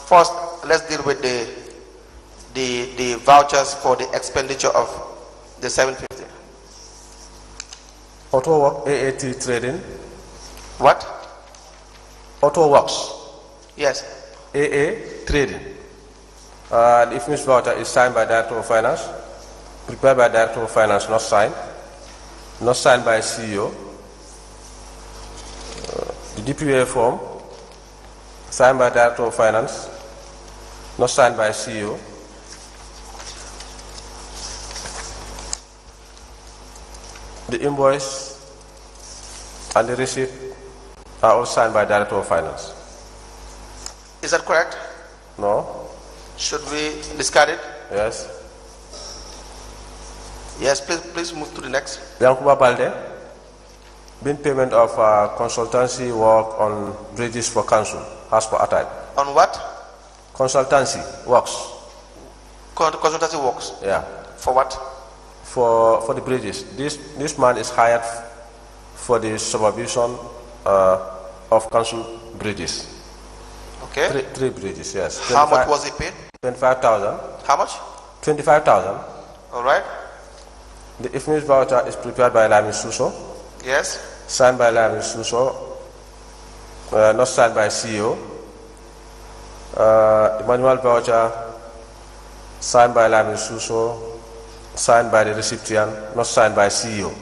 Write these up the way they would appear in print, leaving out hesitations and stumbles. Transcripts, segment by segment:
first, let's deal with the vouchers for the expenditure of the 750. Auto work, AAT trading. What? Auto works. Yes. AA trading. The infamous voucher is signed by Director of Finance, prepared by Director of Finance, not signed by CEO. The DPA form, signed by Director of Finance, not signed by CEO. The invoice and the receipt are all signed by Director of Finance. Is that correct? No. Should we discard it? Yes. Yes, please move to the next. Yankuba Balde, been payment of consultancy work on bridges for council, as per ATAI. On what? Consultancy works. Consultancy works? Yeah. For what? For the bridges. This man is hired for the supervision of council bridges. Okay. Three bridges, yes. How much was he paid? 25,000. How much? 25,000. All right. The infamous voucher is prepared by Lami Suso. Yes. Signed by Lami Suso, not signed by CEO. The manual voucher, signed by Lami Suso, signed by the recipient, not signed by CEO.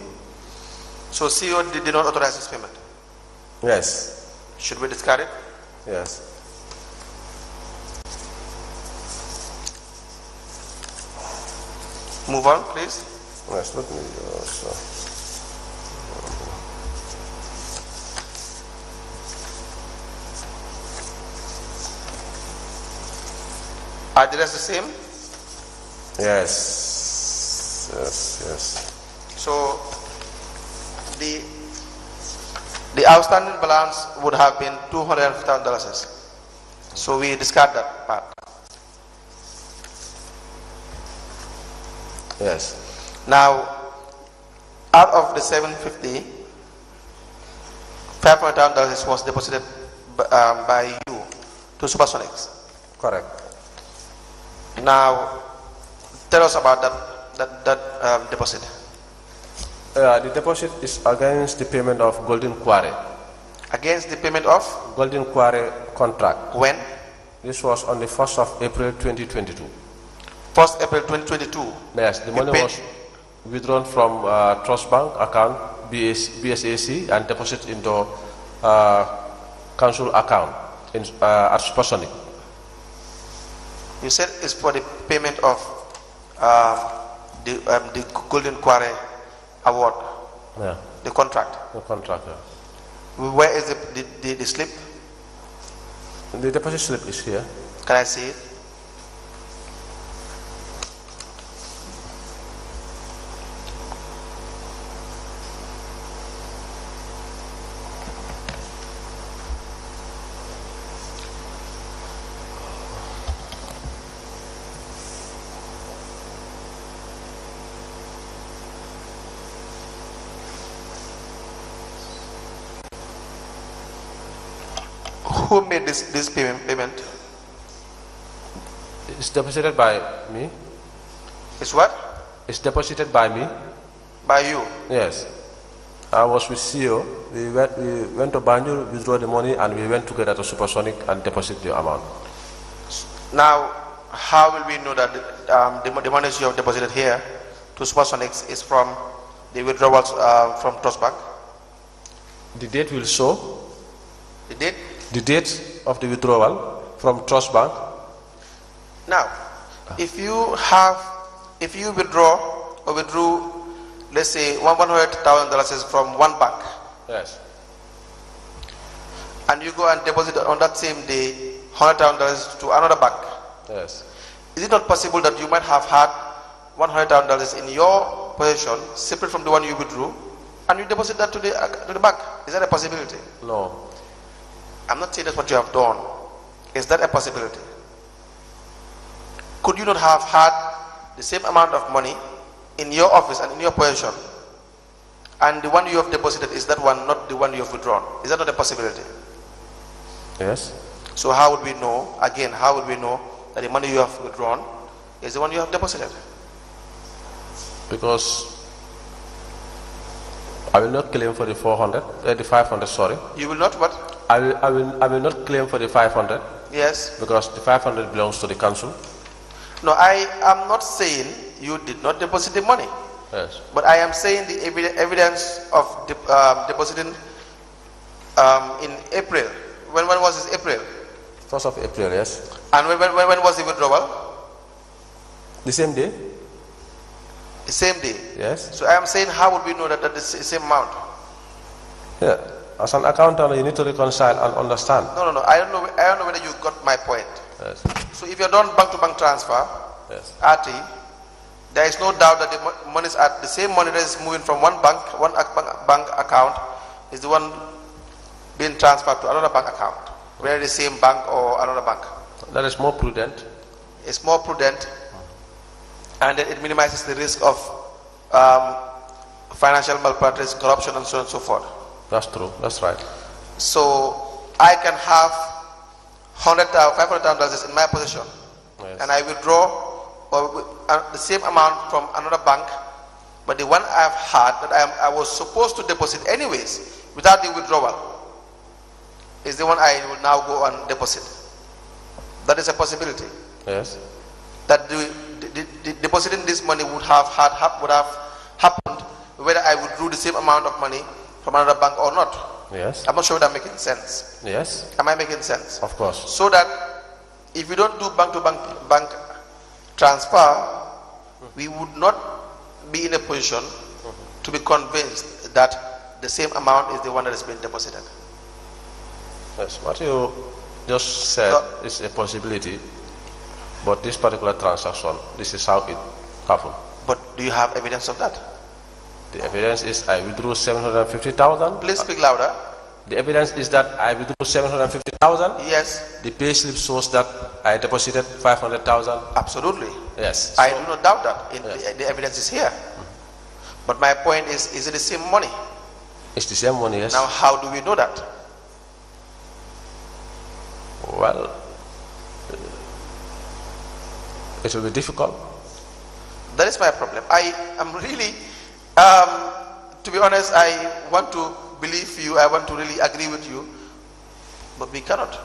So CEO did not authorize this payment? Yes. Should we discard it? Yes. Move on, please. Yes, let me also. Are the rest the same? Yes. Yes, yes. So the outstanding balance would have been $250,000. So we discard that part. Yes. Now, out of the 750, $500,000 was deposited by you to Supersonics. Correct. Now, tell us about that deposit. The deposit is against the payment of Golden Quarry. Against the payment of? Golden Quarry contract. When? This was on the 1st of April 2022. 1st April 2022? Yes, the money was withdrawn from Trust Bank account, BSAC, and deposited into council account at Supersonic. You said it's for the payment of the Golden Quarry award. Yeah. The contract. The contract. Yeah. Where is the slip? The deposit slip is here. Can I see it? Who made this payment? It's deposited by me. It's what? It's deposited by me. By you? Yes. I was with CEO. We went to Banjul, withdraw the money, and we went together to Supersonic and deposit the amount. Now, how will we know that the money you have deposited here to Supersonics is from the withdrawals from Trust Bank? The date will show. The date? The date of the withdrawal from Trust Bank. Now, if you withdrew, let's say $100,000 from one bank. Yes. And you go and deposit on that same day $100,000 to another bank. Yes. Is it not possible that you might have had $100,000 in your possession, separate from the one you withdrew, and you deposit that to the bank? Is that a possibility? No. I'm not saying that's what you have done. Is that a possibility? Could you not have had the same amount of money in your office and in your possession, and the one you have deposited is that one, not the one you have withdrawn? Is that not a possibility? Yes. So how would we know, again, how would we know that the money you have withdrawn is the one you have deposited? Because I will not claim for the 500, sorry. You will not what? I will not claim for the 500. Yes. Because the 500 belongs to the council. No, I am not saying you did not deposit the money. Yes. But I am saying the evidence of depositing in April. When was this? April? 1st of April, yes. And when was the withdrawal? The same day. The same day? Yes. So I am saying, how would we know that that is the same amount? Yeah. As an accountant, you need to reconcile and understand. No. I don't know whether you got my point. Yes. So if you're done bank-to-bank transfer, yes, RT, there is no doubt that the money is at the same money that is moving from one bank account is the one being transferred to another bank account, whether the same bank or another bank. That is more prudent. It's more prudent, and it minimizes the risk of financial malpractice, corruption, and so on and so forth. That's true. That's right. So I can have $500,000 in my possession, yes, and I withdraw the same amount from another bank, but the one I've had that I was supposed to deposit anyways without the withdrawal is the one I will now go and deposit. That is a possibility. Yes. That the depositing this money would have happened whether I withdrew the same amount of money from another bank or not. Yes. I'm not sure whether I'm making sense. Yes. Am I making sense? Of course. So that if we don't do bank transfer, we would not be in a position to be convinced that the same amount is the one that has been deposited. Yes. What you just said is a possibility, but this particular transaction, this is how it happened. But do you have evidence of that? The evidence is I withdrew 750,000. Please speak louder. The evidence is that I withdrew 750,000. Yes. The pay slip shows that I deposited 500,000. Absolutely. Yes. I do not doubt that. Yes. The evidence is here. But my point is it the same money? It's the same money, yes. Now, how do we know that? Well, it will be difficult. That is my problem. I am really, to be honest, I want to believe you, I want to really agree with you, but we cannot.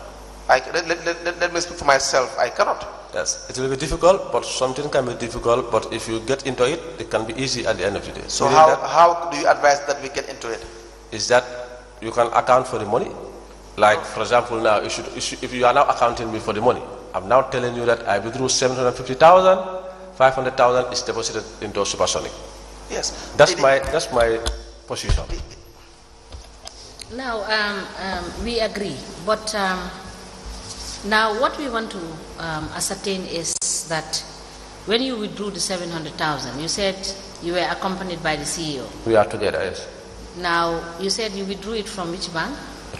Let me speak for myself. I cannot. Yes, it will be difficult, but something can be difficult, but if you get into it, it can be easy at the end of the day. So how do you advise that we get into it? Is that you can account for the money. Like, for example, now, if you are now accounting me for the money, I'm now telling you that I withdrew 750,000, 500,000 is deposited into Supersonic. Yes. That's my position. Now, we agree, but now what we want to ascertain is that when you withdrew the 700,000, you said you were accompanied by the CEO. We are together, yes. Now, you said you withdrew it from which bank?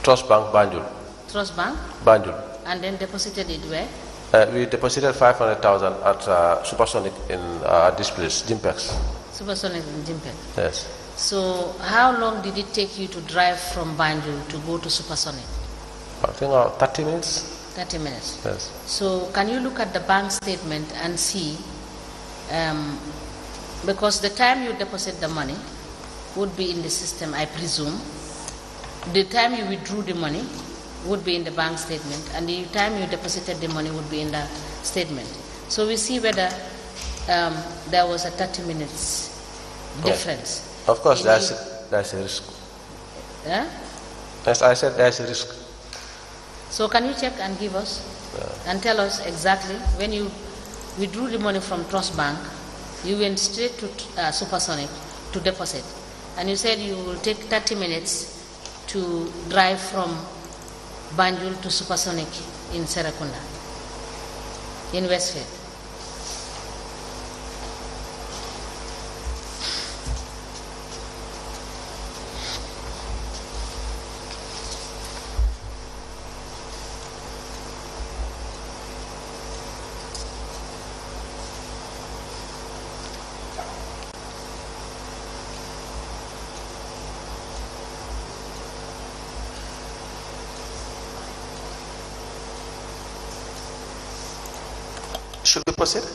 Trust Bank, Banjul. Trust Bank? Banjul. And then deposited it where? We deposited 500,000 at Supersonic in this place, Jimpex. Supersonic in Jimpex? Yes. So, how long did it take you to drive from Banjul to go to Supersonic? I think 30 minutes. 30 minutes? Yes. So, can you look at the bank statement and see, because the time you deposit the money would be in the system, I presume. The time you withdrew the money would be in the bank statement, and the time you deposited the money would be in the statement. So we see whether there was a 30 minutes difference. Yes. Of course, there's a risk. Yeah? As I said, there's a risk. So can you check and give us and tell us exactly when you withdrew the money from Trust Bank, you went straight to Supersonic to deposit, and you said you will take 30 minutes to drive from Banjul to Supersonic in Serekunda, in Westfield. Should we proceed?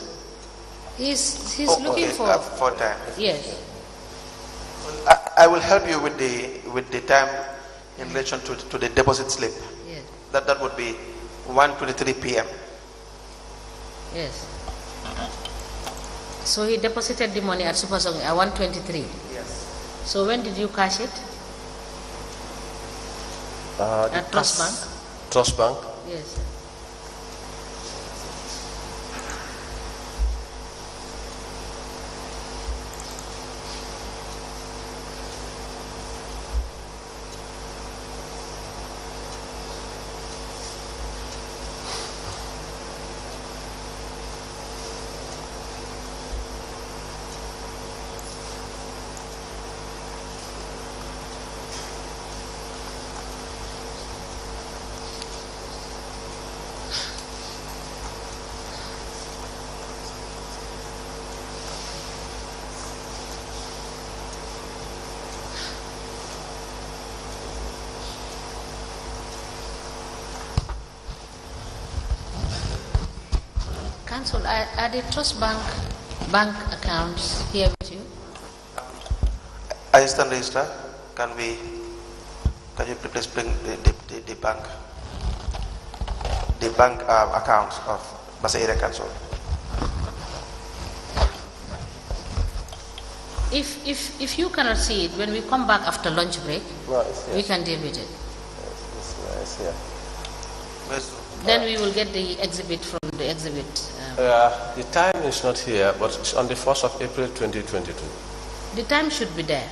He's looking for time. Yes. I will help you with the time in relation to the deposit slip. Yes. That would be 1:23 p.m. Yes. So he deposited the money at Supersonic at 1:23. Yes. So when did you cash it? At Trust Bank? Trust Bank? Yes. Council, are the Trust Bank accounts here with you? Assistant Registrar, can you please bring the bank accounts of Basa Area Council? If you cannot see it, when we come back after lunch break, we can deal with it. It's here. Then we will get the exhibit from the exhibit. The time is not here, but it's on the 1st of April 2022. The time should be there.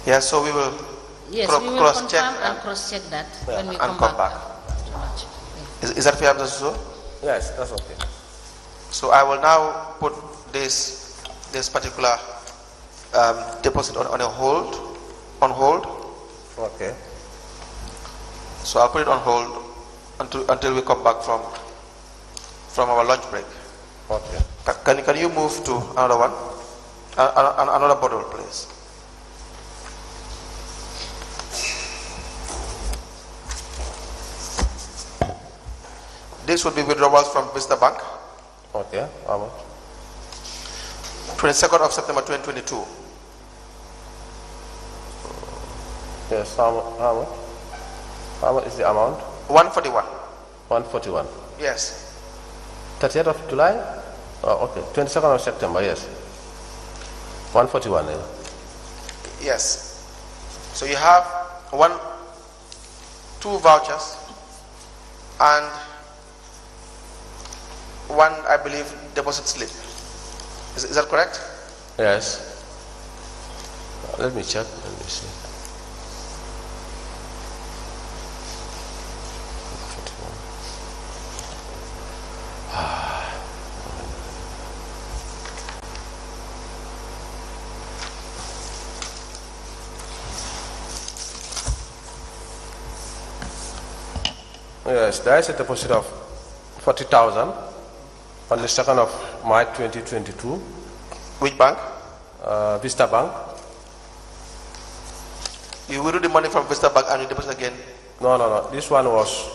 Yeah, so we will. Yes, we will confirm and cross-check that when we come back. Is that fair, Mr. Yes, that's okay. So I will now put this particular deposit on hold. Okay. So I'll put it on hold until we come back from our lunch break. Okay. Can you move to another one, another bottle, please? This would be withdrawals from Vista Bank. Okay. How much? 22nd of September 2022. Yes. How much? How much is the amount? 141. 141. Yes. 30th of July? Oh, okay. 22nd of September, yes. 141, yeah. Yes. So you have two vouchers and one, I believe, deposit slip. Is that correct? Yes. Let me check. Let me see. Yes, there is a deposit of 40,000 on the 2nd of March 2022. Which bank? Vista Bank. You withdrew the money from Vista Bank and you deposit again? No. This one was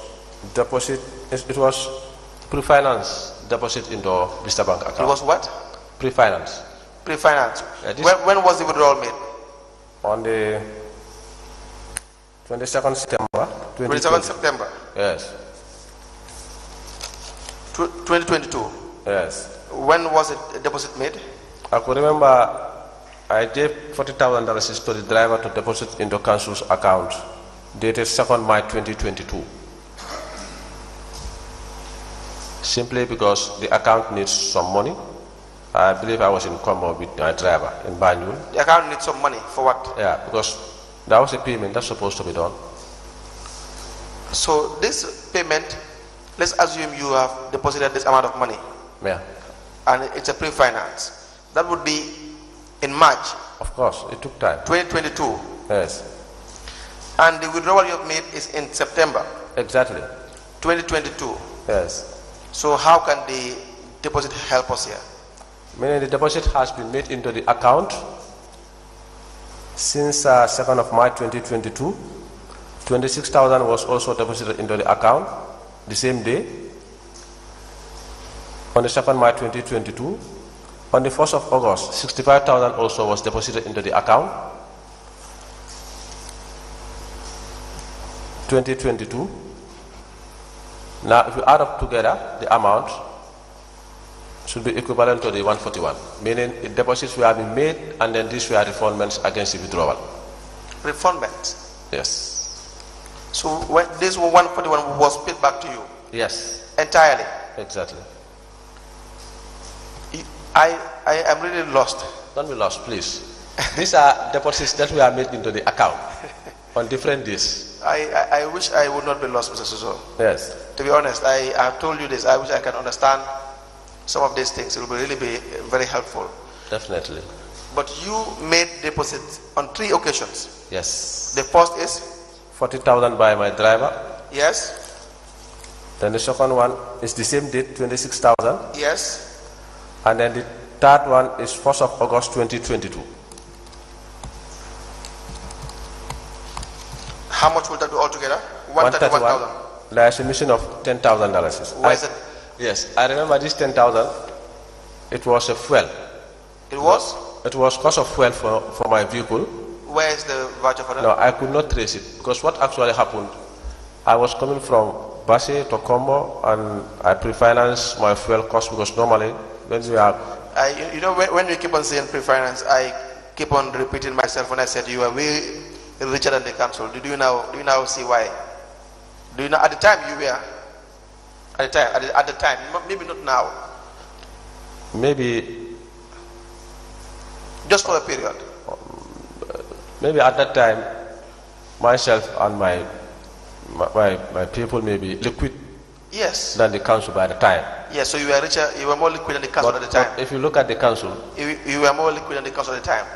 deposit. It was pre-finance deposit into Vista Bank account. It was what? Pre-finance. Pre-finance. When was the withdrawal made? On the 22nd September. 22nd September. Yes. 2022. Yes. When was the deposit made? I could remember I gave $40,000 to the driver to deposit into council's account dated 2nd March 2022. Simply because the account needs some money. I believe I was in combo with my driver in Banjul. The account needs some money for what? Yeah, because that was a payment that's supposed to be done. So this payment, let's assume you have deposited this amount of money. Yeah. And it's a pre-finance. That would be in March. Of course, it took time. 2022. Yes. And the withdrawal you have made is in September. Exactly. 2022. Yes. So how can the deposit help us here? Meaning the deposit has been made into the account since 2nd of March 2022. 26,000 was also deposited into the account. the same day, on the 2nd March 2022. On the 1st of August, 65,000 also was deposited into the account. 2022. Now, if you add up together, the amount should be equivalent to the 141, meaning the deposits were being made and then these were refundments against the withdrawal. Refundments? Yes. So when this 141 was paid back to you? Yes. Entirely? Exactly. I am really lost. Don't be lost, please. These are deposits that we are made into the account on different days. I wish I would not be lost, Mr. Suso. Yes. To be honest, I have told you this. I wish I can understand some of these things. It will really be very helpful. Definitely. But you made deposits on 3 occasions. Yes. The first is? 40,000 by my driver. Yes. Then the second one is the same date, 26,000. Yes. And then the third one is 1st of August 2022. How much will that be altogether? 131,000. There's a mission of $10,000. Why is it? Yes, I remember this 10,000. It was a fuel. It was? It was cost of fuel for my vehicle. Where is the voucher for that? No, I could not trace it because what actually happened, I was coming from Basse to Combo and I pre-financed my fuel cost because normally when we are... you know, when you keep on saying pre-finance, I keep on repeating myself when I said you are way richer than the council. Do you now see why? Do you know at the time you were? At the time, maybe not now. Maybe... Just for a period. Maybe at that time, myself and my people may be liquid. Yes. Than the council by the time. Yes, so you were richer, you were more liquid than the council at the time. But if you look at the council, you were more liquid than the council at the time.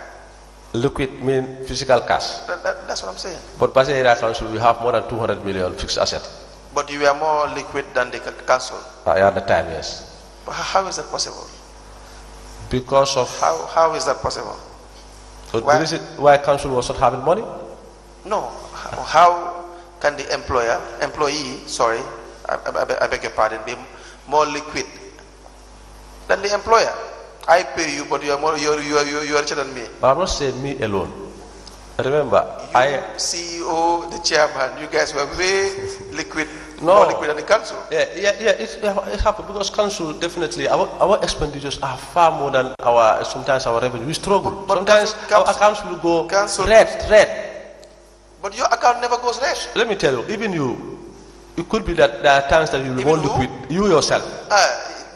Liquid mean physical cash. That's what I'm saying. But Basse Area Council, we have more than 200 million fixed asset. But you were more liquid than the council. At the time, yes. But how is that possible? Because of how is that possible? So why? Is it why council was not having money? No. How can the employee, sorry, I beg your pardon, be more liquid than the employer? I pay you, but you are richer than me. But I'm not saying me alone. Remember, CEO, the chairman, you guys were very liquid, more liquid than the council. Yeah, it happened because council definitely our expenditures are far more than sometimes our revenue. We struggle. But sometimes our accounts will go red. But your account never goes red. Let me tell you, even you, it could be that there are times that you will more liquid, you yourself.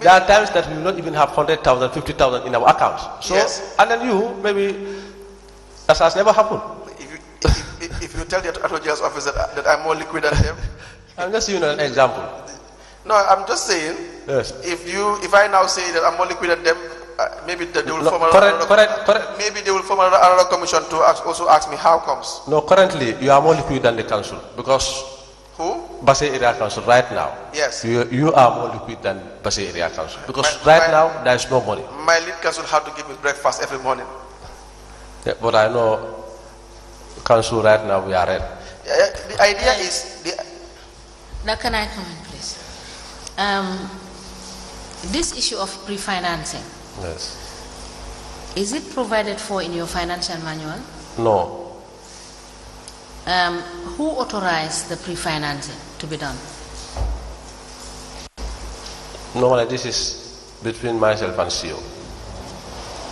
There are times that we will not even have 100,000, 50,000 in our accounts. So, yes. And then you, maybe, that has never happened. If you tell the Attorney General's office that I'm more liquid than them. I'm just giving an example. No, I'm just saying, yes. If I now say that I'm more liquid than them, maybe they will form maybe they will form another commission to also ask me how comes. No, currently you are more liquid than the council because who? Basse Area Council right now. Yes. You are more liquid than Basse Area Council because right now there is no money. My lead council had to give me breakfast every morning. Yeah, but I know council right now we are red. The idea is now can I come in, please? This issue of pre-financing. Yes. Is it provided for in your financial manual? No. Who authorized the pre-financing to be done? Normally this is between myself and CEO.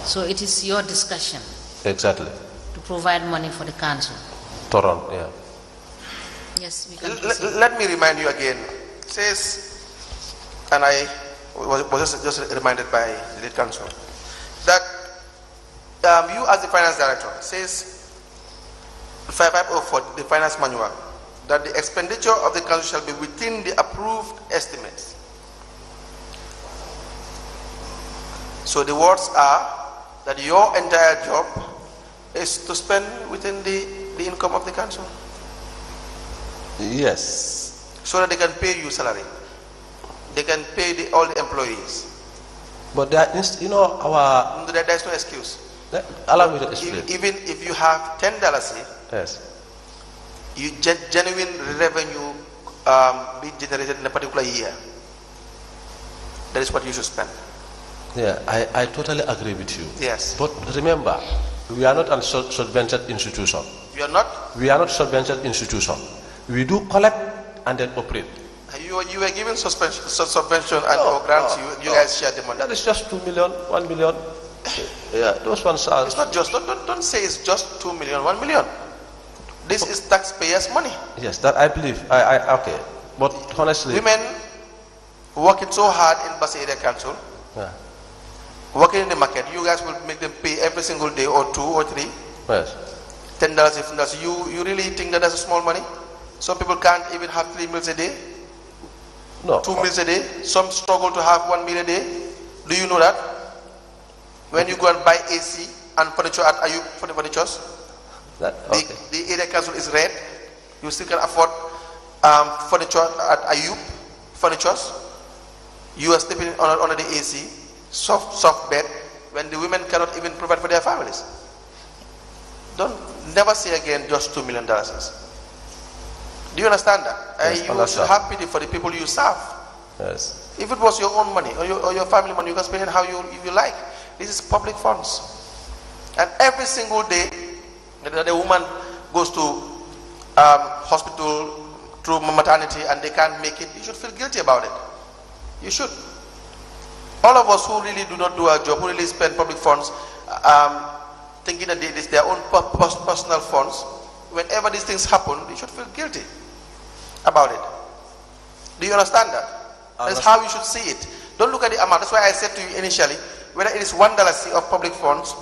So it is your discussion? Exactly. To provide money for the council? Toronto, yeah. Yes, we can let me remind you again. It says, and I was just reminded by the lead council, that you as the finance director says 5504, the finance manual, that the expenditure of the council shall be within the approved estimates. So the words are that your entire job is to spend within the income of the council. Yes. So that they can pay you salary. They can pay all the employees. But there is, there's no excuse. Allow me to explain. Even if you have $10, yes, you genuine revenue be generated in a particular year. That is what you should spend. Yeah, I totally agree with you. Yes. But remember, we are not a subvented institution. You are not? We are not subvented institution. We do collect and then operate. You were given subvention and or grants. You guys share the money. That is just 2 million, 1 million. Yeah, those ones are. It's not just. Don't say it's just 2 million, 1 million. This is taxpayers' money. Yes, that I believe. Okay, but honestly, women working so hard in Basa Area Council, yeah, working in the market. You guys will make them pay every single day, or 2 or 3. Yes. $10, $15. You really think that that's a small money? Some people can't even have 3 meals a day. No. 2 meals a day. Some struggle to have 1 meal a day. Do you know that? When you go and buy AC and furniture at Ayub for the furnitures, Okay. the area council is red. You still can afford furniture at Ayub furnitures. You are sleeping under the AC, soft bed, when the women cannot even provide for their families. Never say again just $2 million. Do you understand that? Yes, you should have pity for the people you serve. Yes. If it was your own money or your family money, you can spend it how you like. This is public funds. And every single day that the woman goes to hospital through maternity and they can't make it, you should feel guilty about it. You should. All of us who really do not do our job, who really spend public funds, thinking that it is their own personal funds, whenever these things happen, you should feel guilty about it. Do you understand that? That's how you should see it. Don't look at the amount. That's why I said to you initially, whether it is $1 of public funds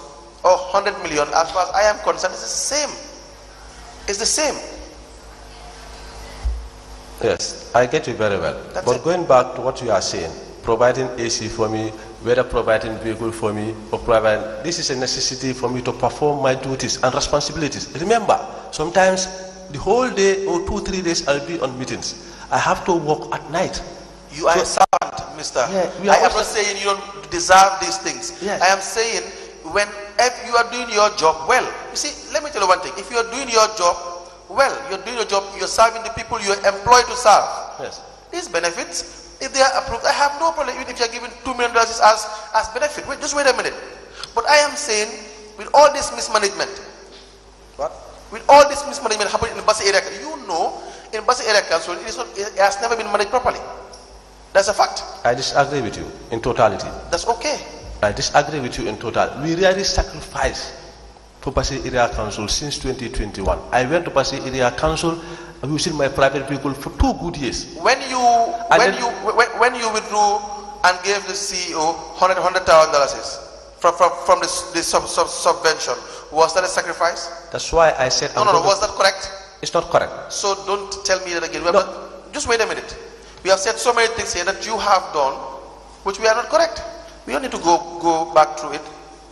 or 100 million, as far as I am concerned, it's the same. It's the same. Yes, I get you very well. But going back to what you are saying, providing AC for me, whether providing vehicle for me or providing, this is a necessity for me to perform my duties and responsibilities. Remember, sometimes the whole day or 2-3 days I'll be on meetings. I have to work at night. You are a servant, mister. Yeah, I am not saying you don't deserve these things. Yes. I am saying if you are doing your job well. You see, let me tell you one thing. If you are doing your job well, you're doing your job, you're serving the people you are employed to serve. Yes. These benefits, if they are approved, I have no problem even if you're giving $2 million as benefit. Just wait a minute. But I am saying, with all this mismanagement, What? With all this mismanagement happening in the Basa area, you know, in Basa area council, it has never been managed properly. That's a fact. I disagree with you in totality. That's okay. I disagree with you in total. We really sacrificed for Pasay Area Council since 2021. I went to Pasay Area Council using my private vehicle for 2 good years. When you withdrew and gave the CEO $100,000 from the subvention, was that a sacrifice? That's why I said. No. Was that correct? It's not correct. So don't tell me that again. No. Just wait a minute. We have said so many things here that you have done, which we are not correct. We don't need to go back through it.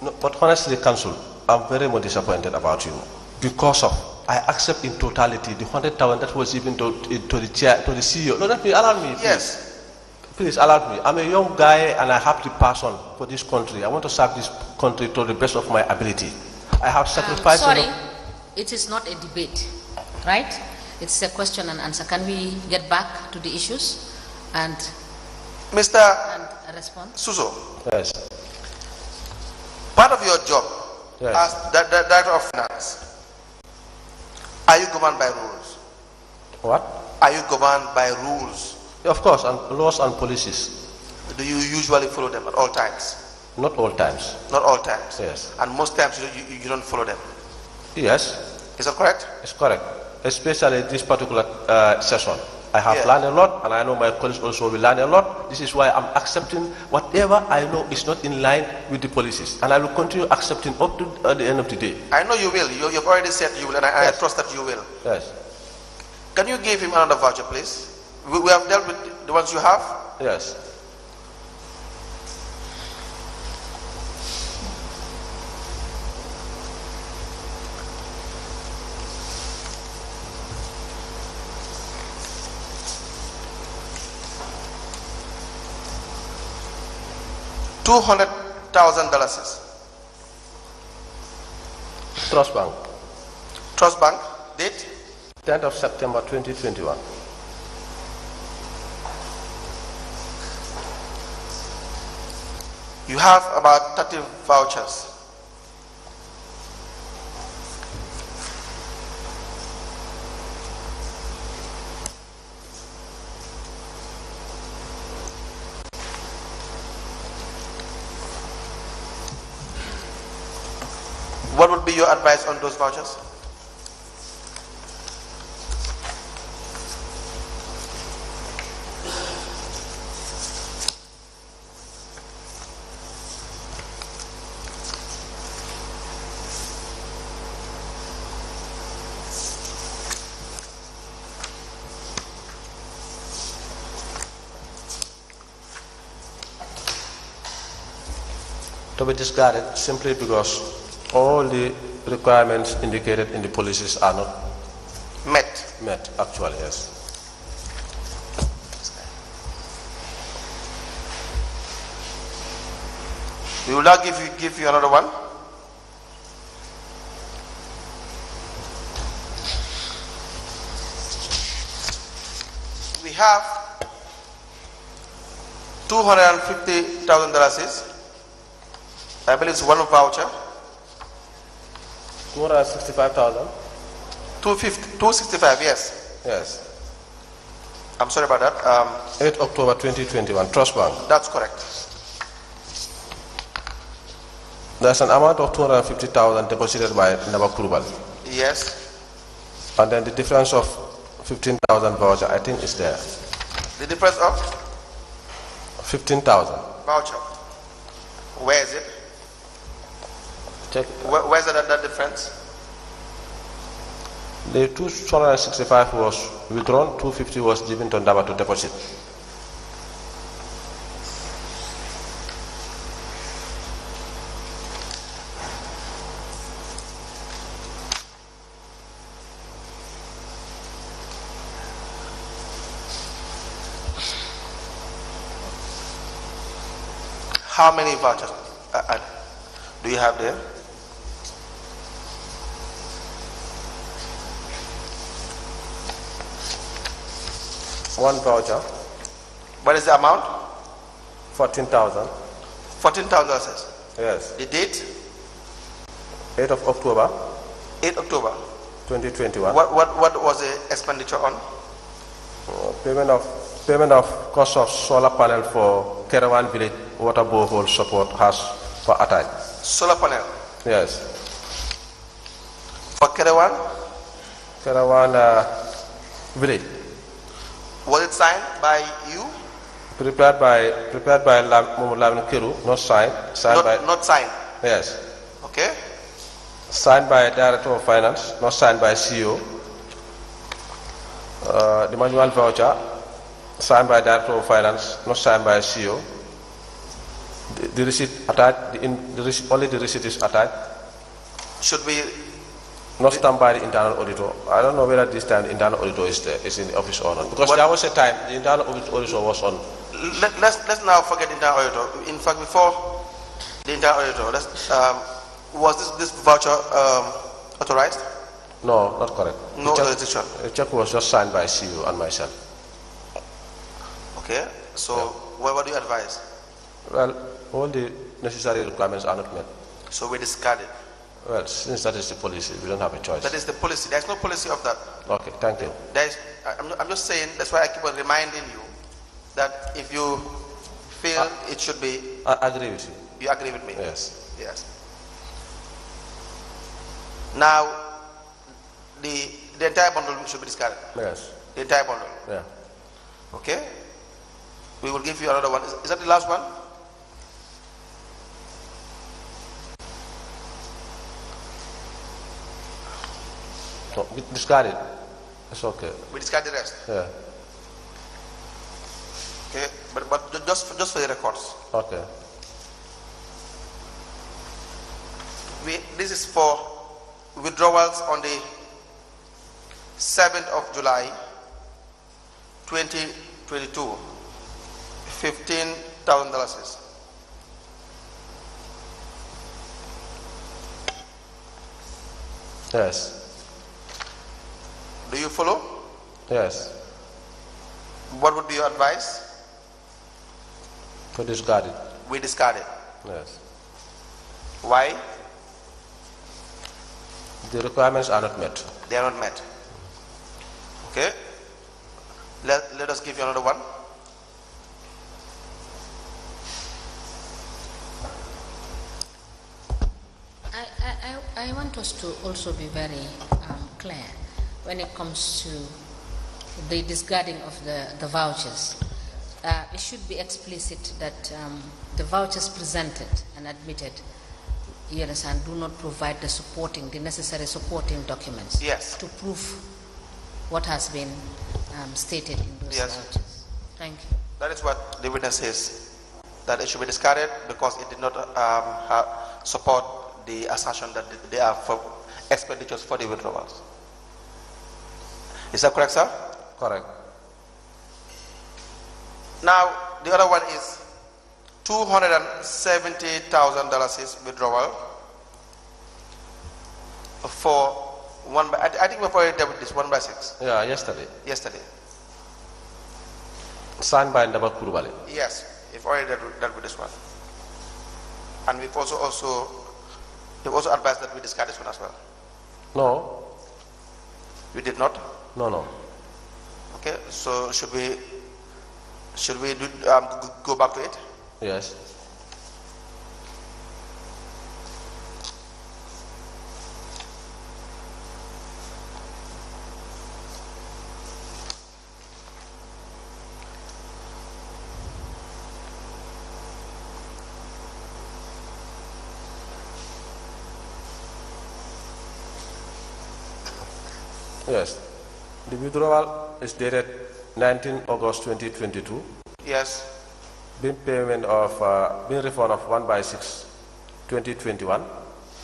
No, but honestly, Council, I'm very much disappointed about you because of I accept in totality the 100,000 that was given to the chair, to the CEO. No, allow me. Please. Yes. Please allow me. I'm a young guy and I have the passion for this country. I want to serve this country to the best of my ability. I have sacrificed. Sorry, it is not a debate, right? It's a question and answer. Can we get back to the issues and respond? Suso. Yes. Part of your job, yes, as Director of Finance, are you governed by rules? What? Are you governed by rules? Of course, and laws and policies. Do you usually follow them at all times? Not all times. Not all times? Yes. And most times you don't follow them? Yes. Is that correct? It's correct. Especially this particular session. I have learned a lot, and I know my colleagues also will learn a lot. This is why I'm accepting whatever I know is not in line with the policies. And I will continue accepting up to the end of the day. I know you will. You've already said you will, and I trust that you will. Yes. Can you give him another voucher, please? We have dealt with the ones you have? Yes. $200,000. Trust Bank. Trust Bank. Date? 10th of September 2021. You have about 30 vouchers. What would be your advice on those vouchers? To be discarded simply because all the requirements indicated in the policies are not met actually, yes. We will now give you another one. We have $250,000. I believe it's one voucher. 265,000. 265, yes. Yes. I'm sorry about that. 8 October 2021, Trust Bank. That's correct. There's an amount of 250,000 deposited by Nabakurubal. Yes. And then the difference of 15,000 voucher, I think, is there. The difference of 15,000 voucher. Where is it? Check. Where's that difference? The 265 was withdrawn, 250 was given to Ndaba to deposit. How many vouchers do you have there? One voucher. What is the amount? 14,000. 14,000. Yes. The date? 8 of October. 8 October. 2021. What was the expenditure on? Payment of cost of solar panel for Caravan Village water borehole support has for attack. Solar panel? Yes. For Caravan? Village. Was it signed by you? Prepared by Lavin Kiru, not signed. Not signed. Yes. Okay. Signed by Director of Finance, not signed by CEO. The manual voucher, signed by Director of Finance, not signed by CEO. The receipt attached, only the receipt is attached. Should be not stamped by the internal auditor. I don't know whether this time the internal auditor is there, is in the office or not. Because there was a time the internal auditor was on. Let's now forget the internal auditor. In fact, before the internal auditor, was this voucher authorized? No, not correct. No authorization. The check was just signed by CEO and myself. Okay. So what do you advise? Well, all the necessary requirements are not met. So we discard it. Well, since that is the policy, we don't have a choice. That is the policy. There's no policy of that. Okay, thank you. I'm just saying, that's why I keep on reminding you that if you feel it should be... I agree with you. You agree with me? Yes. Yes. Now, the entire bundle should be discarded. Yes. The entire bundle. Yeah. Okay? We will give you another one. Is that the last one? No, we discard it. It's okay. We discard the rest. Yeah. Okay, but just for the records. Okay. This is for withdrawals on the 7th of July 2022. $15,000. Yes. Do you follow? Yes. What would be your advice? To discard it. We discard it. Yes. Why? The requirements are not met. They are not met. Okay. Let us give you another one. I want us to also be very clear when it comes to the discarding of the vouchers. It should be explicit that the vouchers presented and admitted, you understand, do not provide the necessary supporting documents to prove what has been stated in those vouchers. Thank you. That is what the witness says, that it should be discarded because it did not support the assertion that they are for expenditures for the withdrawals. Is that correct, sir? Correct. Now, the other one is $270,000 is withdrawal for one by, I think we've already dealt with this 1/6. Yeah, yesterday. Yesterday. Signed by Ndaba Kurubali. Yes, we've already dealt with this one. And we've also advised that we discard this one as well. No. We did not? No. Okay, so should we go back to it? Yes. Yes. The withdrawal is dated 19 August 2022. Yes. Being refund of 1/6, 2021.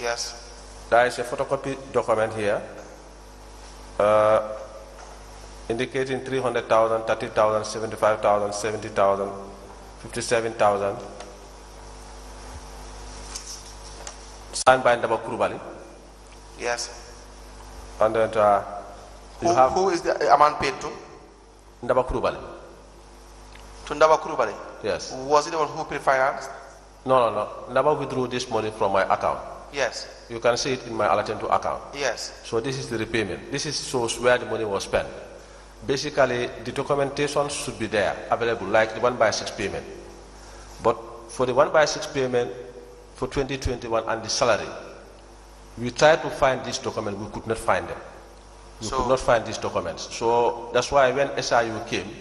Yes. There is a photocopy document here indicating 300,000, 30,000, 75,000, 70,000, 57,000. Signed by Ndaba Kurubali. Yes. And then who is the amount paid to? Ndaba Kurubali. To Ndaba Kurubali? Yes. Was it the one who pre-financed? No. Ndaba withdrew this money from my account. Yes. You can see it in my Alatento account. Yes. So this is the repayment. This shows where the money was spent. Basically, the documentation should be there, available, like the 1/6 payment. But for the 1/6 payment for 2021 and the salary, we tried to find this document, we could not find them. We could not find these documents. So that's why when SIU came,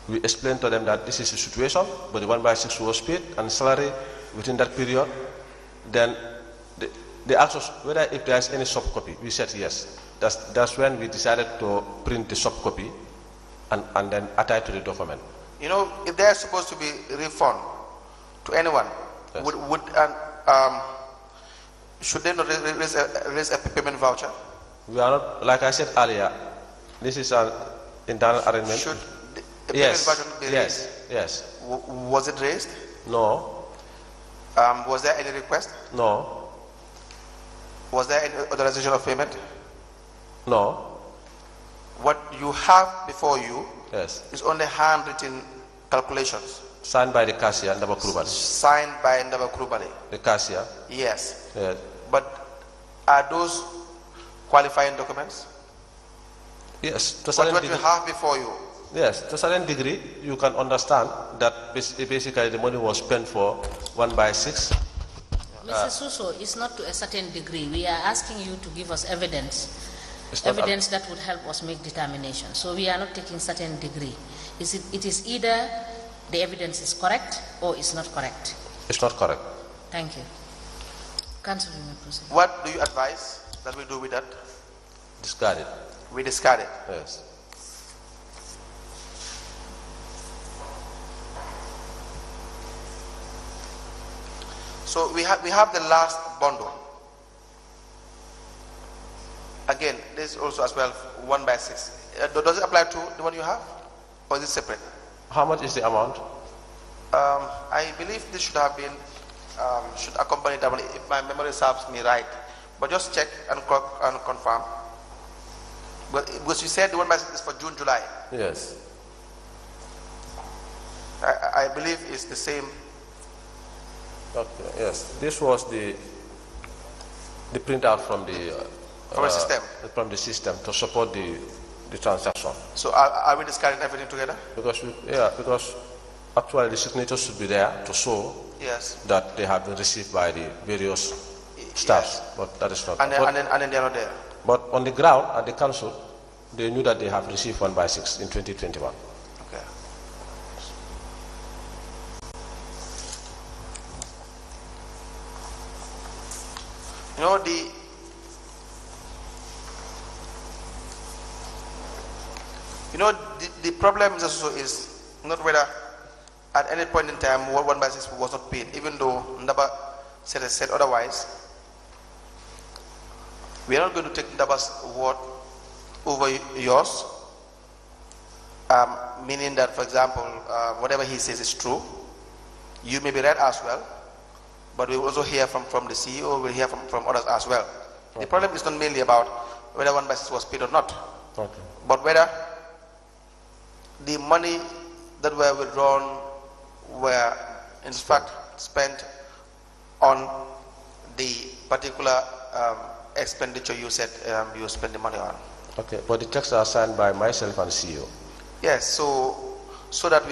we explained to them that this is the situation, but the 1/6 was paid and salary within that period. Then they asked us whether if there is any soft copy. We said yes. That's when we decided to print the soft copy and then attach to the document. You know, if there is supposed to be a refund to anyone, yes. Should they not raise a payment voucher? We are not, like I said earlier, this is an internal arrangement. Should a payment voucher be raised? Yes. Was it raised? No. Was there any request? No. Was there any authorization of payment? No. What you have before you is only handwritten calculations. Signed by the cashier, Ndaba Kurubali. Signed by Ndaba Kurubali. The cashier? Yes. Yes. But are those qualifying documents? Yes. To what you have before you? Yes. To a certain degree, you can understand that basically the money was spent for 1/6. Mr. Suso, it's not to a certain degree. We are asking you to give us evidence. Evidence that would help us make determination. So we are not taking certain degree. It is either the evidence is correct or it's not correct. It's not correct. Thank you. Counsel, you may proceed. What do you advise that we do with that? Discard it. We discard it. Yes. So we have the last bundle. Again, this is also as well 1/6. Does it apply to the one you have, or is it separate? How much is the amount? I believe this should have been should accompany that one if my memory serves me right. But just check and confirm. But because you said the 1/6 is for June, July. Yes. I believe it's the same. Okay, yes. This was the printout from the system to support the transaction. So are we discarding everything together? Because actually the signatures should be there to show that they have been received by the various staffs, but that is not. And then they are not there. But on the ground at the council, they knew that they have received 1/6 in 2021. Okay. The problem also is not whether at any point in time 1/6 was not paid, even though Ndaba said otherwise. We are not going to take Ndaba's word over yours, meaning that, for example, whatever he says is true. You may be right as well, but we will also hear from the CEO, we'll hear from others as well. Okay. The problem is not mainly about whether 1/6 was paid or not, but whether the money that were withdrawn were in fact spent on the particular expenditure you said you spent the money on. Okay, but the checks are signed by myself and CEO. Yes, so that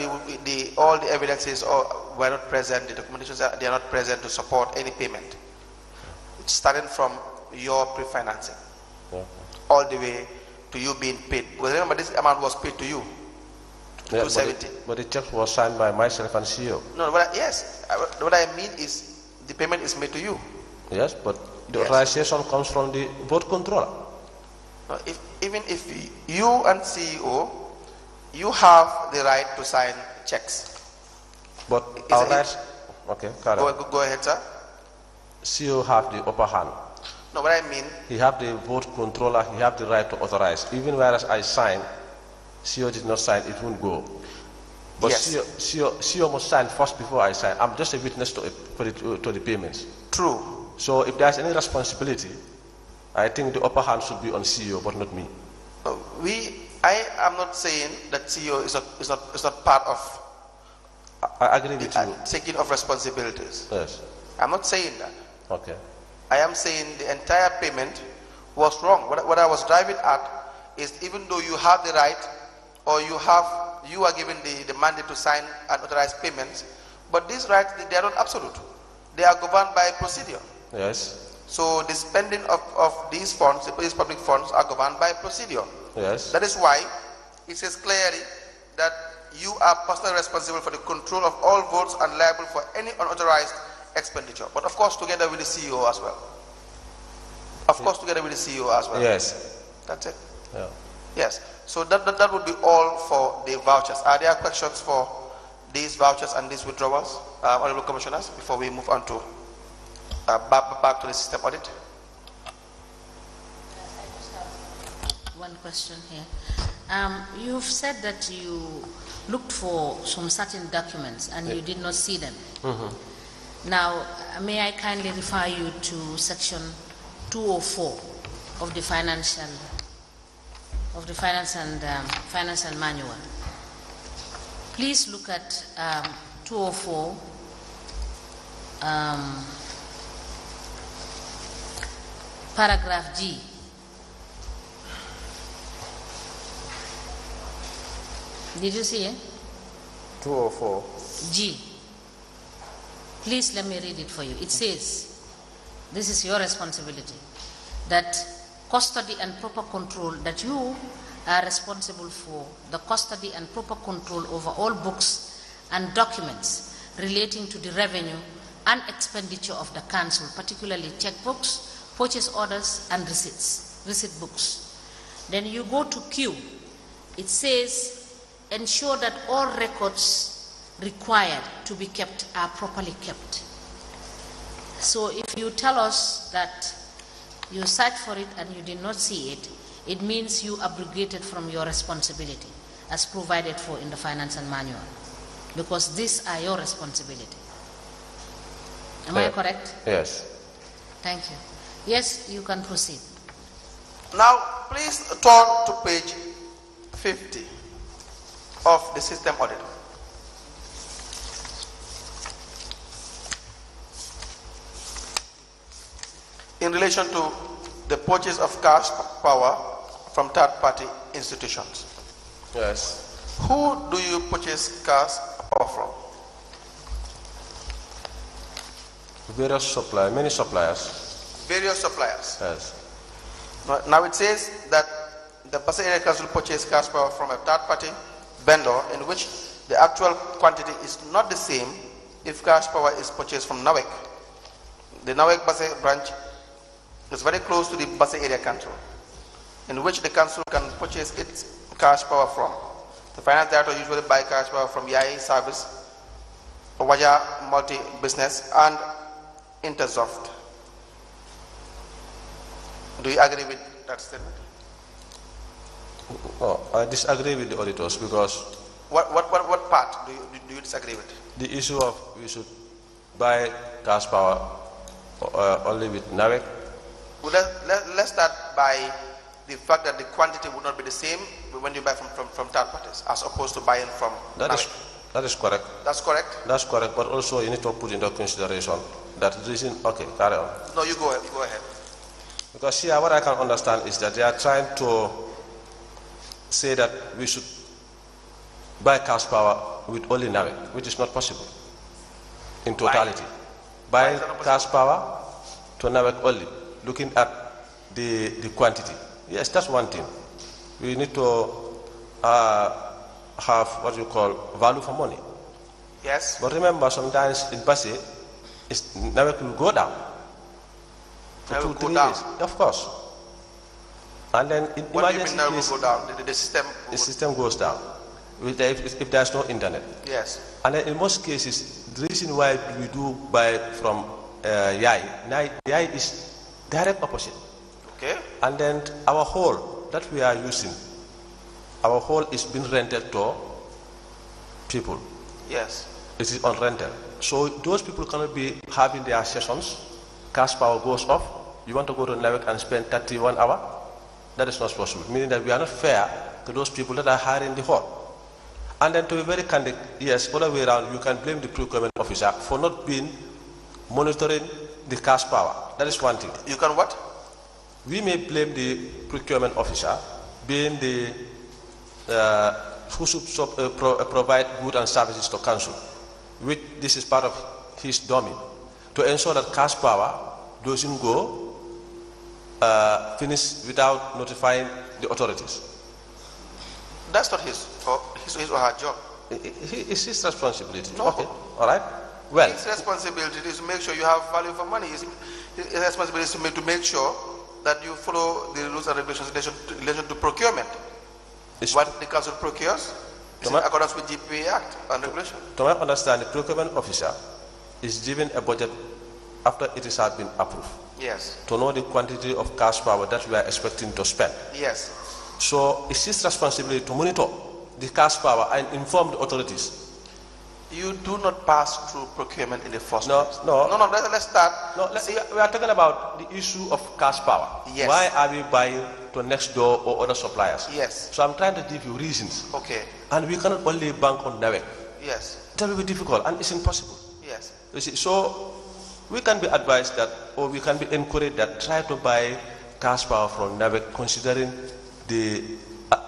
all the evidences were not present, the documentations they are not present to support any payment. It's starting from your pre-financing, all the way to you being paid. Because remember, this amount was paid to you. 270. But the check was signed by myself and CEO. No, what I mean is the payment is made to you. Yes, but the authorization comes from the board controller. No, even if you and CEO, you have the right to sign checks. But our rights. Okay, go ahead, sir. CEO have the upper hand. No, what I mean. He have the board controller. He have the right to authorize. Even whereas I sign, CEO did not sign, it won't go. But CEO must sign first before I sign. I'm just a witness to the payments. True. So if there's any responsibility, I think the upper hand should be on CEO, but not me. I am not saying that CEO is not part of. I agree with you. Taking of responsibilities. Yes. I'm not saying that. Okay. I am saying the entire payment was wrong. What I was driving at is, even though you have the right, or you are given the mandate to sign and authorize payments, but these rights, they are not absolute. They are governed by procedure. Yes. So the spending of these funds, these public funds, are governed by procedure. Yes. That is why it says clearly that you are personally responsible for the control of all votes and liable for any unauthorized expenditure. But of course, together with the CEO as well. Yes. That's it. Yeah. Yes. So that would be all for the vouchers. Are there questions for these vouchers and these withdrawals, Honorable Commissioners, before we move on to back to the system audit? One question here. You've said that you looked for some certain documents and you did not see them. Now, may I kindly refer you to section 204 of the financial manual. Please look at 204 paragraph G. Did you see it? 204 G. Please let me read it for you. It says, this is your responsibility, that custody and proper control, that you are responsible for the custody and proper control over all books and documents relating to the revenue and expenditure of the council, particularly checkbooks, purchase orders, and receipt books. Then you go to Q. It says, ensure that all records required to be kept are properly kept. So if you tell us that you searched for it and you did not see it, it means you abrogated from your responsibility as provided for in the financial manual, because these are your responsibility. Am I correct? Yes. Thank you. Yes, you can proceed. Now, please turn to page 50 of the system audit. in relation to the purchase of cash power from third-party institutions. Yes. Who do you purchase cash power from? Various suppliers, many suppliers. Various suppliers. Yes. Now it says that the Basa Area Council purchase cash power from a third-party vendor in which the actual quantity is not the same if cash power is purchased from NAWEC. The NAWEC Basa branch is very close to the Basa Area Council, in which the council can purchase its cash power from. The finance director usually buy cash power from Yahya Service, Waja Multi Business, and Intersoft. Do you agree with that statement? No, I disagree with the auditors because What part do you disagree with? the issue of we should buy cash power only with NAWEC. Well, let's start by the fact that the quantity would not be the same when you buy from third parties as opposed to buying from NAWEC. That is correct. That's correct? That's correct, but also you need to put into consideration that reason. Okay, carry on. No, you go ahead. Because here what I can understand is that they are trying to say that we should buy cash power with only NAWEC, which is not possible in totality. Buying cash power to NAWEC only, looking at the quantity. Yes, that's one thing. We need to have what you call value for money. Yes. But remember, sometimes in Basi, NAWEC will go down. For 2-3 days. Of course. And then in emergency case, will go down? The system goes down if there's no internet. Yes. And then in most cases, the reason why we do buy from Yahya is direct opposite. Okay. And then our hall that we are using, our hall is being rented to people. Yes. It is on rental. So those people cannot be having their sessions. Cash power goes off. You want to go to NAWEC and spend 31 hours? That is not possible. Meaning that we are not fair to those people that are hiring the hall. And then to be very candid, yes, all the way around, you can blame the procurement officer for not being monitoring the cash power. That is one thing. You can what? We may blame the procurement officer being the who should provide goods and services to council, which this is part of his domain, to ensure that cash power doesn't go finish without notifying the authorities. That's not his or her job. It's his responsibility. No. Okay, all right. Well, his responsibility is to make sure you have value for money. His responsibility is to make sure that you follow the rules and regulations in relation to procurement. What the council procures is in accordance with GPA Act and regulation. To my understanding, the procurement officer is given a budget after it has been approved. Yes. To know the quantity of cash power that we are expecting to spend. Yes. So it's his responsibility to monitor the cash power and inform the authorities. You do not pass through procurement in the first place. No. Let's start. No, we are talking about the issue of cash power. Yes. Why are we buying to next door or other suppliers? Yes. So I'm trying to give you reasons. Okay. And we cannot only bank on NAWEC. Yes. That will be difficult and it's impossible. Yes. You see, so we can be advised that, or we can be encouraged that try to buy cash power from NAWEC, considering the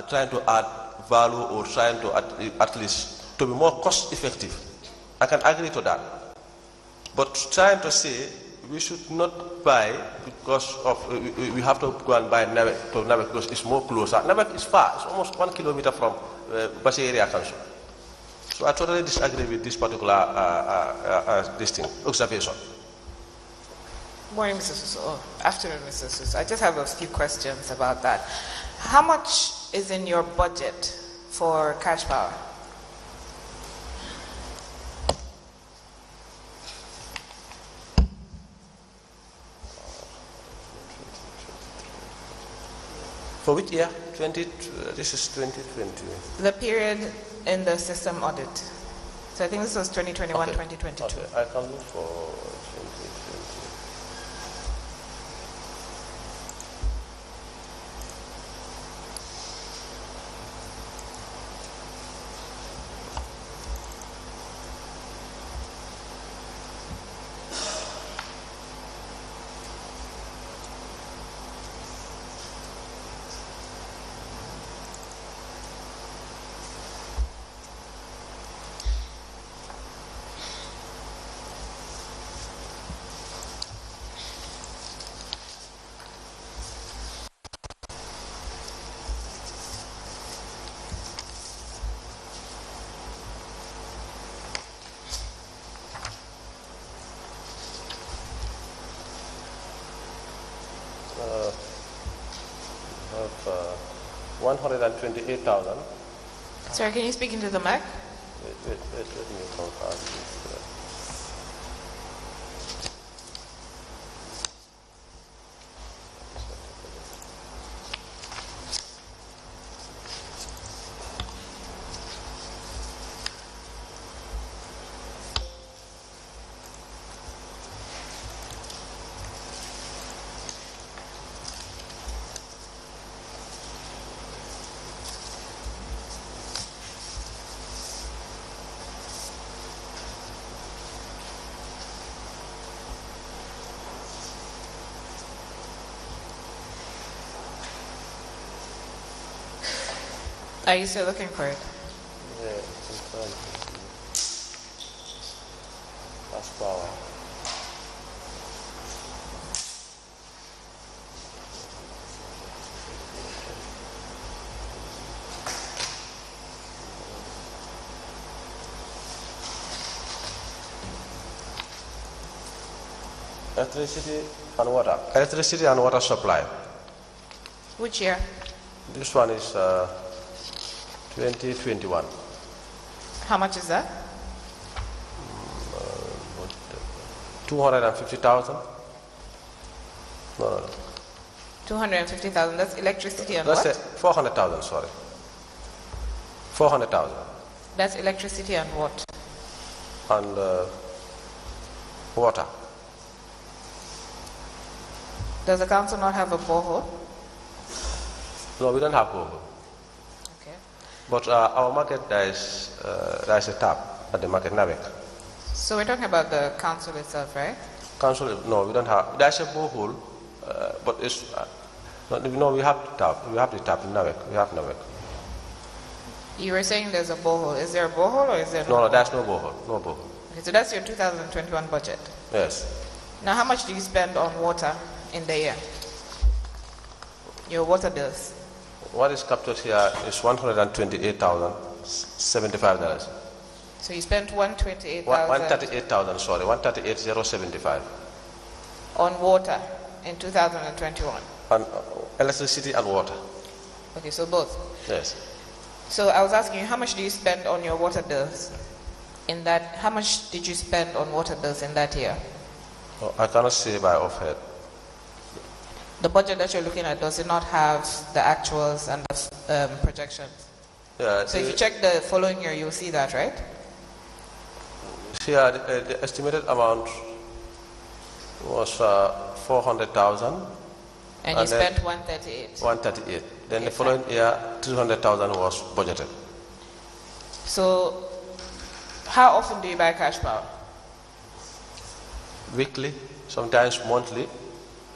trying to add value or trying to at least to be more cost effective. I can agree to that. But trying to say we should not buy because of we have to go and buy NAWEC because it's more closer. NAWEC is far. It's almost 1 kilometer from Basi Area Council. So I totally disagree with this particular observation. Morning, Mr. Suso. Oh, afternoon, Mr. Suso. I just have a few questions about that. How much is in your budget for cash power? For which year? This is 2020. The period in the system audit. So I think this was 2021, Okay. 2022. Okay. I can look for 2020. have 128,000. Sorry, can you speak into the mic? Let me confirm this. Are you still looking for it? Yeah, it's in front. That's power. Electricity and water supply. Which year? This one is 2021. How much is that? 250,000. No. 250,000. That's electricity and That's what? 400,000, sorry. 400,000. That's electricity and what? And water. Does the council not have a borehole? No, we don't have borehole. Okay. But our market, there is a tap at the market, Navik. So we're talking about the council itself, right? Council, no, we don't have. There's a borehole, but it's no. We have the tap. We have the tap in Navik. We have Navik. You were saying there's a borehole. Is there a borehole or is there No, there's no borehole. No borehole. Okay, so that's your 2021 budget. Yes. Now, how much do you spend on water in the year? Your water bills. What is captured here is $128,075. So you spent 128,000 138,000. Sorry, 138,075 on water in 2021. on electricity and water. Okay, so both. Yes. So I was asking you, how much do you spend on your water bills in that? How much did you spend on water bills in that year? Oh, I cannot say by offhand. The budget that you're looking at, does it not have the actuals and the projections? Yeah. So if you check the following year, you'll see that, right? Here, the estimated amount was 400,000. And you spent 138. 138. Then Okay, the following year, 200,000 was budgeted. So how often do you buy cash power? Weekly, sometimes monthly.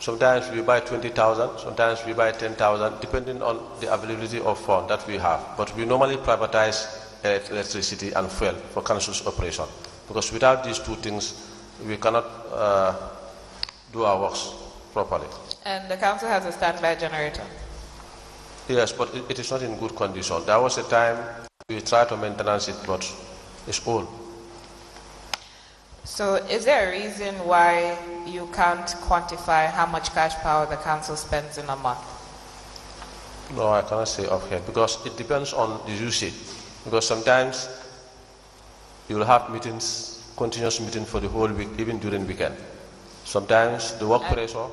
Sometimes we buy 20,000, sometimes we buy 10,000, depending on the availability of fund that we have. But we normally privatize electricity and fuel for council's operation. Because without these two things, we cannot do our works properly. And the council has a standby generator. Yes, but it is not in good condition. There was a time we tried to maintenance it, but it's old. So is there a reason why you can't quantify how much cash power the council spends in a month? No, I cannot say offhand because it depends on the usage. Because sometimes you will have meetings, continuous meeting for the whole week, even during weekend. Sometimes the work pressure.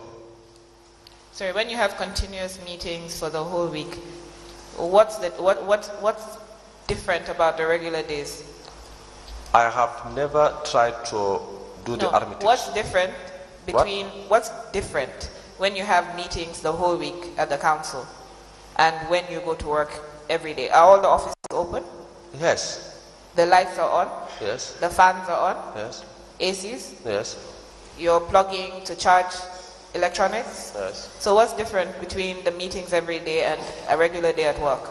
Sorry, when you have continuous meetings for the whole week, what's different about the regular days? I have never tried to do the arithmetic. What's different between what's different when you have meetings the whole week at the council and when you go to work every day? Are all the offices open? Yes. The lights are on? Yes. The fans are on? Yes. ACs? Yes. You're plugging to charge electronics? Yes. So what's different between the meetings every day and a regular day at work?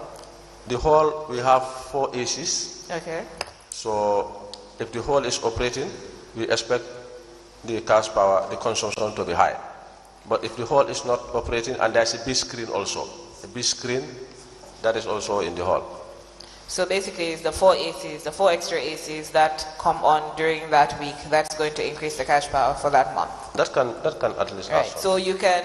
The hall, we have 4 ACs. Okay. So if the hall is operating, we expect the cash power, the consumption to be high. But if the hall is not operating, and there's a big screen also, a big screen that is also in the hall. So basically it's the 4 ACs, the 4 extra ACs that come on during that week, that's going to increase the cash power for that month. That can at least Right. add some. So you can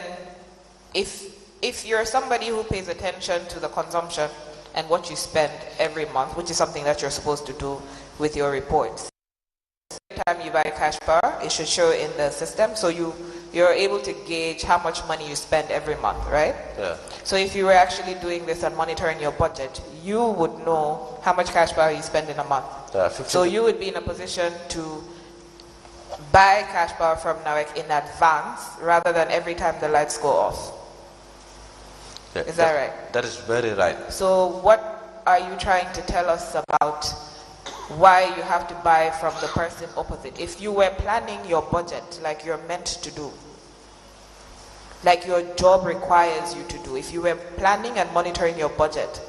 if you're somebody who pays attention to the consumption and what you spend every month, which is something that you're supposed to do with your reports, every time you buy cash power, it should show in the system, so you're able to gauge how much money you spend every month, right? Yeah. So if you were actually doing this and monitoring your budget, you would know how much cash power you spend in a month. So you would be in a position to buy cash power from NAWEC in advance rather than every time the lights go off. Yeah, is that right? That is very right. So what are you trying to tell us about why you have to buy from the person opposite? If you were planning your budget like you're meant to do, like your job requires you to do, if you were planning and monitoring your budget,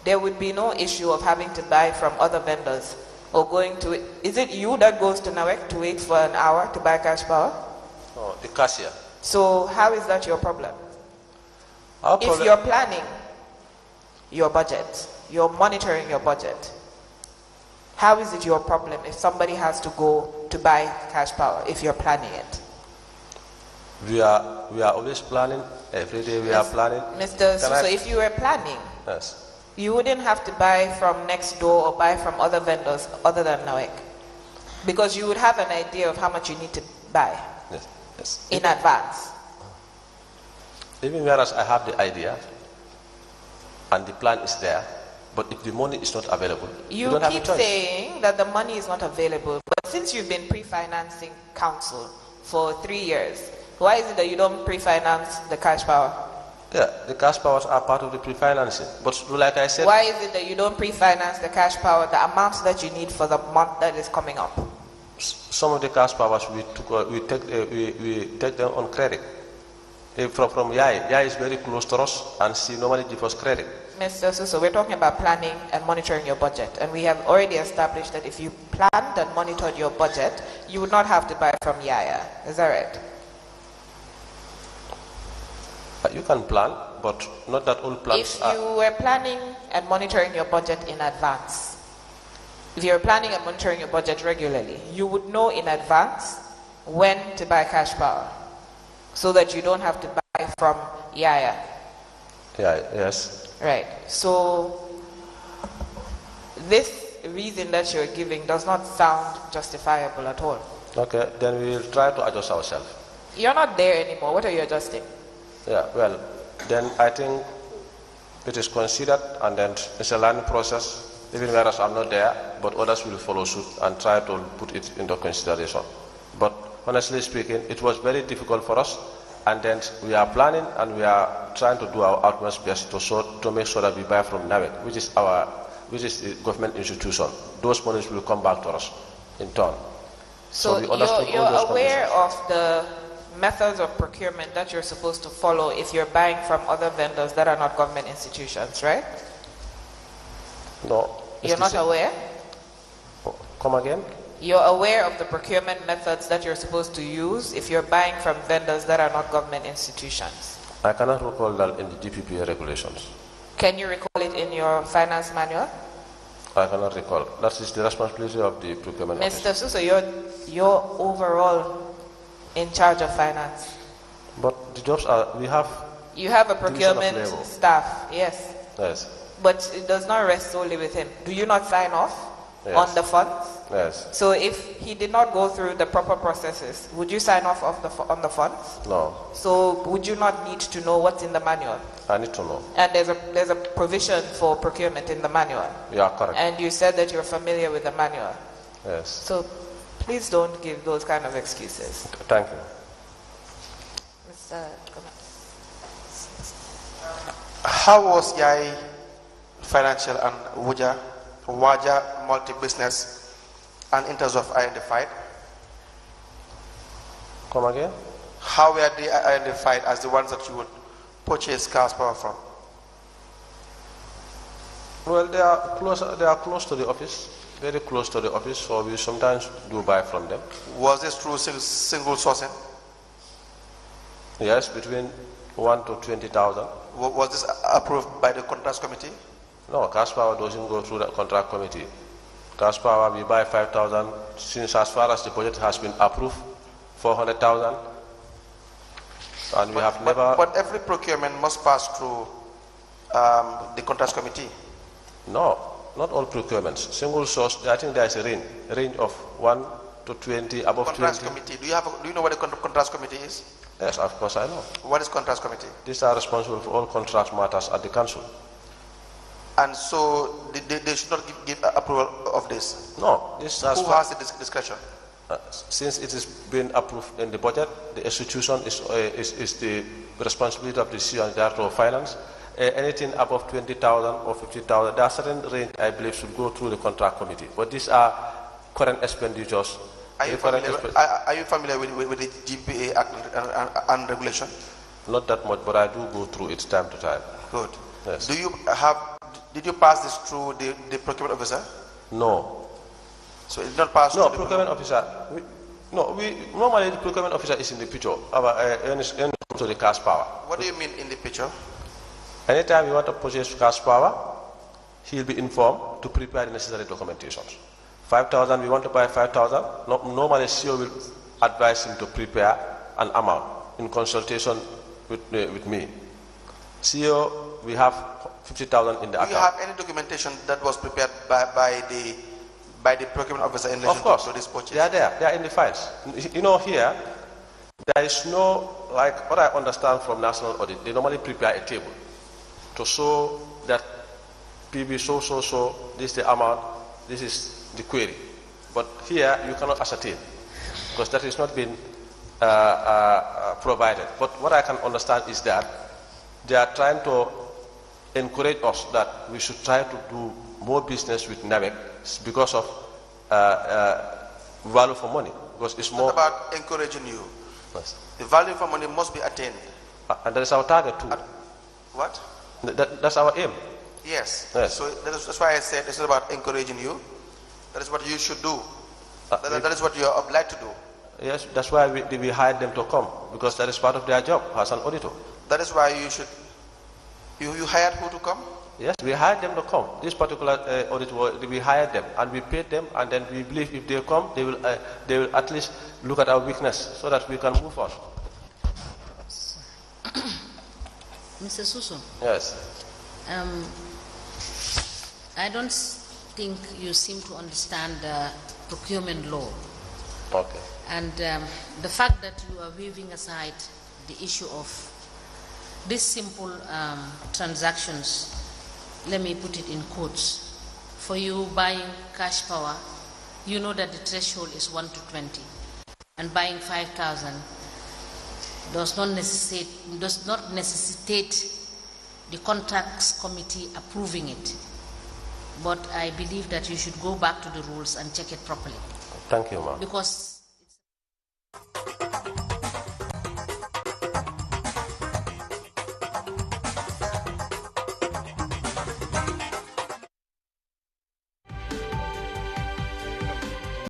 there would be no issue of having to buy from other vendors or going to, is it you that goes to NAWEC to wait for an hour to buy cash power? Oh, the cashier. So how is that your problem? If you're planning your budget, you're monitoring your budget, how is it your problem if somebody has to go to buy cash power if you're planning it? We are always planning. Every day we are planning. Mr. So if you were planning, yes, you wouldn't have to buy from next door or buy from other vendors other than NAWEC, because you would have an idea of how much you need to buy in advance. Even whereas I have the idea and the plan is there, but if the money is not available, you don't have a choice. You keep saying that the money is not available, but since you've been pre-financing council for 3 years, why is it that you don't pre-finance the cash power? Yeah, the cash powers are part of the pre-financing. But like I said, why is it that you don't pre-finance the cash power, the amounts that you need for the month that is coming up? Some of the cash powers we take them on credit. From Yahya. Yahya is very close to us and she normally gives us credit. Mr. Suso, we're talking about planning and monitoring your budget, and we have already established that if you planned and monitored your budget, you would not have to buy from Yahya. Is that right? You can plan, but not that all plans If you were planning and monitoring your budget in advance, if you're planning and monitoring your budget regularly, you would know in advance when to buy cash power, so that you don't have to buy from Yahya. Yeah, yes. Right. So this reason that you're giving does not sound justifiable at all. Okay, then we will try to adjust ourselves. You're not there anymore. What are you adjusting? Yeah, well, then I think it is considered and then it's a learning process, even whereas I'm not there, but others will follow suit and try to put it into consideration. But honestly speaking, it was very difficult for us, and then we are planning and we are trying to do our utmost best to make sure that we buy from NAWEC, which is the government institution. Those monies will come back to us in turn. So you're aware of the methods of procurement that you're supposed to follow if you're buying from other vendors that are not government institutions, right? No. You're not aware? Come again? You're aware of the procurement methods that you're supposed to use if you're buying from vendors that are not government institutions? I cannot recall that in the GPPA regulations. Can you recall it in your finance manual? I cannot recall. That is the responsibility of the procurement office. Mr. Suso, you're overall in charge of finance. But the jobs are, you have a procurement staff, yes. Yes. But it does not rest solely with him. Do you not sign off on the funds? Yes. So if he did not go through the proper processes, would you sign off on the funds? No. So would you not need to know what's in the manual? I need to know. And there's a provision for procurement in the manual. Yeah, correct. And you said that you're familiar with the manual. Yes. So please don't give those kind of excuses. Thank you. How was Yahya financial and Waja multi-business and interest of identified? Come again? How were they identified as the ones that you would purchase cash power from? Well, they are close to the office, very close to the office, so we sometimes do buy from them. Was this through single sourcing? Yes, between 1 to 20,000. Was this approved by the contracts committee? No, cash power doesn't go through the contract committee. Cash power, we buy 5,000. Since as far as the budget has been approved, 400,000. And we have never... But every procurement must pass through the contracts committee. No, not all procurements. Single source, I think there is a range of 1 to 20, above contracts 20. Committee. Do you know what the contracts committee is? Yes, of course I know. What is contracts committee? These are responsible for all contract matters at the council. And so they should not give approval of this? No. This Who has the discretion? Since it has been approved in the budget, the institution is the responsibility of the CEO and Director of Finance. Anything above 20,000 or 50,000, there are certain range I believe should go through the contract committee. But these are current expenditures. Are you familiar with the GPA Act and regulation? Not that much, but I do go through it time to time. Good. Yes. Did you pass this through the procurement officer? No. So it did not pass no, through procurement officer. Normally the procurement officer is in the picture. To the cash power. What do you mean in the picture? Anytime you want to purchase cash power, he'll be informed to prepare the necessary documentations. 5,000, we want to buy 5,000. Normally CEO will advise him to prepare an amount in consultation with me. CEO, we have 50,000 in the account. Do you have any documentation that was prepared by the procurement officer in relation to this purchase? They are there. They are in the files. You know, here, there is no, like what I understand from national audit, they normally prepare a table to show that PB so, this is the amount, this is the query. But here, you cannot ascertain, because that is not been provided. But what I can understand is that they are trying to encourage us that we should try to do more business with NAMEC because of value for money. Because it's more about encouraging you. Yes. The value for money must be attained. And that is our target too. What? That's our aim. Yes. Yes. So that's why I said it's not about encouraging you. That is what you should do. That is what you are obliged to do. Yes, that's why we hired them to come, because that is part of their job as an auditor. That is why you should. You hired who to come? Yes, we hired them to come. This particular auditor, we hired them and we paid them, and then we believe if they come, they will at least look at our weakness so that we can move on. Mr. Suso. Yes. I don't think you seem to understand procurement law. Okay. And the fact that you are waving aside the issue of these simple transactions, let me put it in quotes. For you buying cash power, you know that the threshold is 1 to 20, and buying 5,000 does not necessitate the contracts committee approving it. But I believe that you should go back to the rules and check it properly. Thank you, ma'am. Because